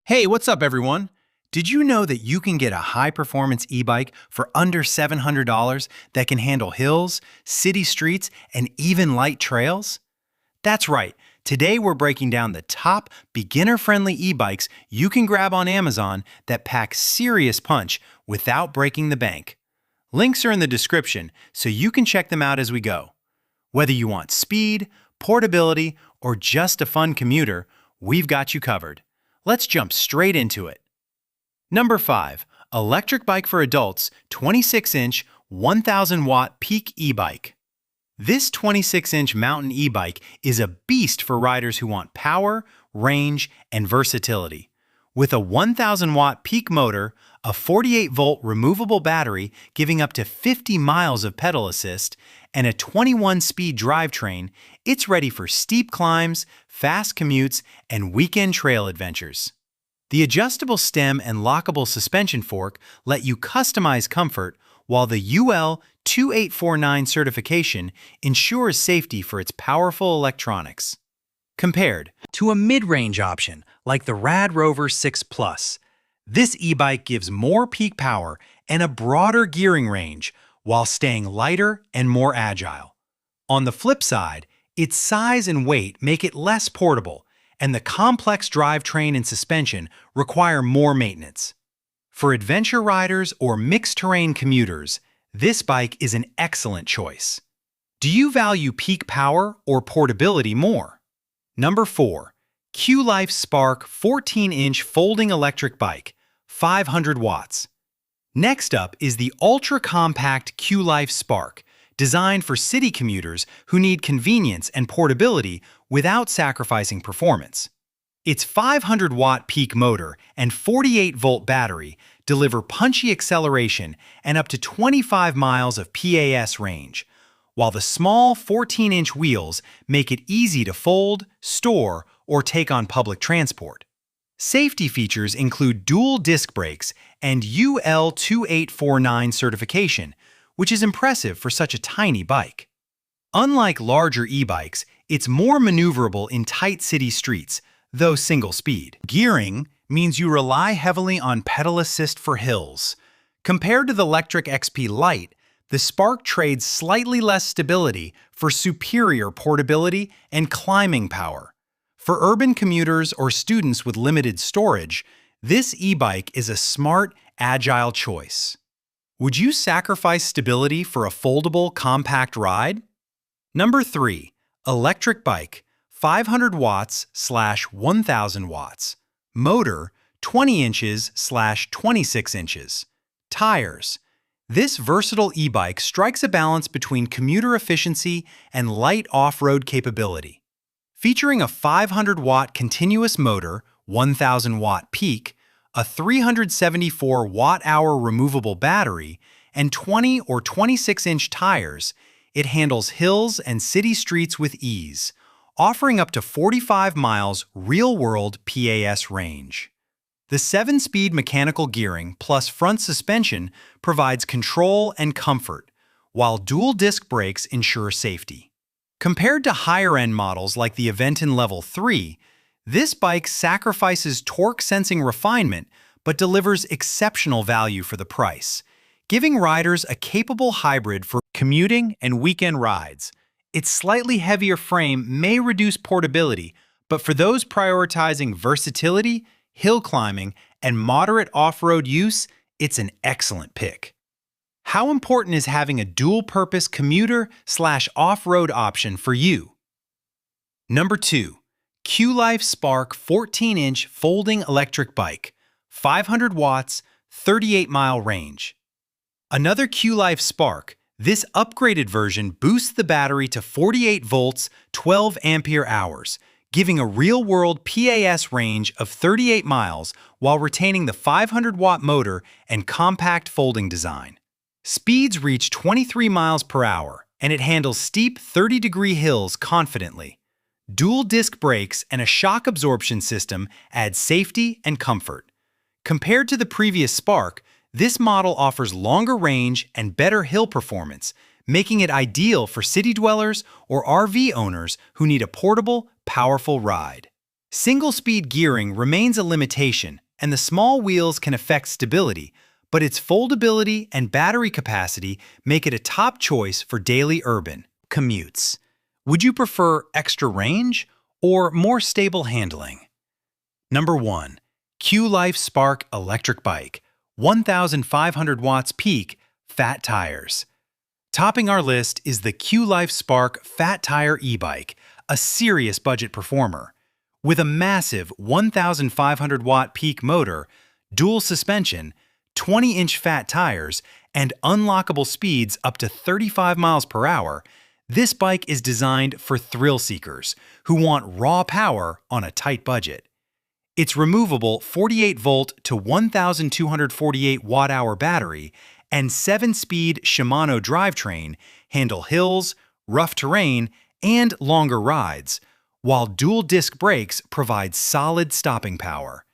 Hey, what's up, everyone? Did you know that you can get a high-performance e-bike for under $700 that can handle hills, city streets, and even light trails? That's right. Today we're breaking down the top beginner-friendly e-bikes you can grab on Amazon that pack serious punch without breaking the bank. Links are in the description, so you can check them out as we go. Whether you want speed, portability, or just a fun commuter, we've got you covered. Let's jump straight into it. Number 5. Electric Bike for Adults 26-inch 1,000-watt peak e-bike. This 26-inch mountain e-bike is a beast for riders who want power, range, and versatility. With a 1,000-watt peak motor, a 48-volt removable battery giving up to 50 miles of pedal assist, and a 21-speed drivetrain, it's ready for steep climbs, fast commutes, and weekend trail adventures. The adjustable stem and lockable suspension fork let you customize comfort, while the UL 2849 certification ensures safety for its powerful electronics. Compared to a mid-range option like the Rad Rover 6 Plus, this e-bike gives more peak power and a broader gearing range while staying lighter and more agile. On the flip side, its size and weight make it less portable, and the complex drivetrain and suspension require more maintenance. For adventure riders or mixed-terrain commuters, this bike is an excellent choice. Do you value peak power or portability more? Number 4. Qlife Spark 14-inch folding electric bike, 500 watts. Next up is the ultra-compact Qlife Spark, designed for city commuters who need convenience and portability without sacrificing performance. Its 500-watt peak motor and 48-volt battery deliver punchy acceleration and up to 25 miles of PAS range, while the small 14-inch wheels make it easy to fold, store, or take on public transport. Safety features include dual disc brakes and UL 2849 certification, which is impressive for such a tiny bike. Unlike larger e-bikes, it's more maneuverable in tight city streets, though single speed. Gearing means you rely heavily on pedal assist for hills. Compared to the Electric XP Lite, the Spark trades slightly less stability for superior portability and climbing power. For urban commuters or students with limited storage, this e-bike is a smart, agile choice. Would you sacrifice stability for a foldable, compact ride? Number 3. Electric Bike 500 watts / 1,000 watts. Motor 20 inches / 26 inches. Tires. This versatile e-bike strikes a balance between commuter efficiency and light off-road capability. Featuring a 500-watt continuous motor, 1,000-watt peak, a 374 watt-hour removable battery, and 20 or 26-inch tires, it handles hills and city streets with ease, offering up to 45 miles real-world PAS range. The 7-speed mechanical gearing plus front suspension provides control and comfort, while dual disc brakes ensure safety. Compared to higher-end models like the Aventon Level 3, this bike sacrifices torque-sensing refinement but delivers exceptional value for the price, giving riders a capable hybrid for commuting and weekend rides. Its slightly heavier frame may reduce portability, but for those prioritizing versatility, hill climbing, and moderate off-road use, it's an excellent pick. How important is having a dual-purpose commuter / off-road option for you? Number 2. Qlife Spark 14-inch folding electric bike, 500 watts, 38-mile range. Another Qlife Spark, this upgraded version boosts the battery to 48 volts, 12 ampere hours, giving a real-world PAS range of 38 miles while retaining the 500-watt motor and compact folding design. Speeds reach 23 miles per hour, and it handles steep 30-degree hills confidently. Dual disc brakes and a shock absorption system add safety and comfort. Compared to the previous Spark, this model offers longer range and better hill performance, making it ideal for city dwellers or RV owners who need a portable, powerful ride. Single-speed gearing remains a limitation, and the small wheels can affect stability, but its foldability and battery capacity make it a top choice for daily urban commutes. Would you prefer extra range or more stable handling? Number 1. Qlife Spark Electric Bike, 1,500 watts peak, fat tires. Topping our list is the Qlife Spark Fat Tire e-bike, a serious budget performer. With a massive 1,500 watt peak motor, dual suspension, 20-inch fat tires, and unlockable speeds up to 35 miles per hour, this bike is designed for thrill seekers who want raw power on a tight budget. Its removable 48-volt to 1,248 watt-hour battery and 7-speed Shimano drivetrain handle hills, rough terrain, and longer rides, while dual-disc brakes provide solid stopping power.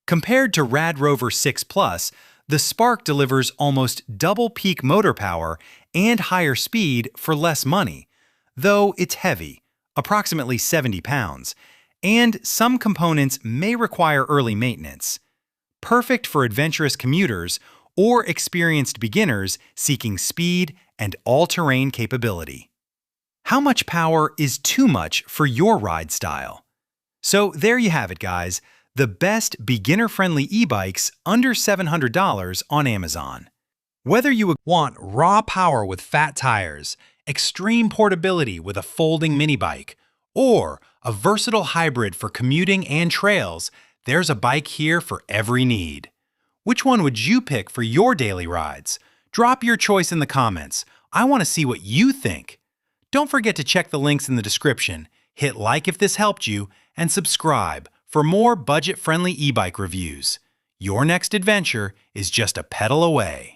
Compared to Rad Rover 6 Plus, the Spark delivers almost double peak motor power and higher speed for less money, though it's heavy, approximately 70 pounds, and some components may require early maintenance. Perfect for adventurous commuters or experienced beginners seeking speed and all-terrain capability. How much power is too much for your ride style? So there you have it, guys. The best beginner-friendly e-bikes under $700 on Amazon. Whether you want raw power with fat tires, extreme portability with a folding mini bike, or a versatile hybrid for commuting and trails, there's a bike here for every need. Which one would you pick for your daily rides? Drop your choice in the comments. I want to see what you think. Don't forget to check the links in the description, hit like if this helped you, and subscribe for more budget-friendly e-bike reviews. Your next adventure is just a pedal away.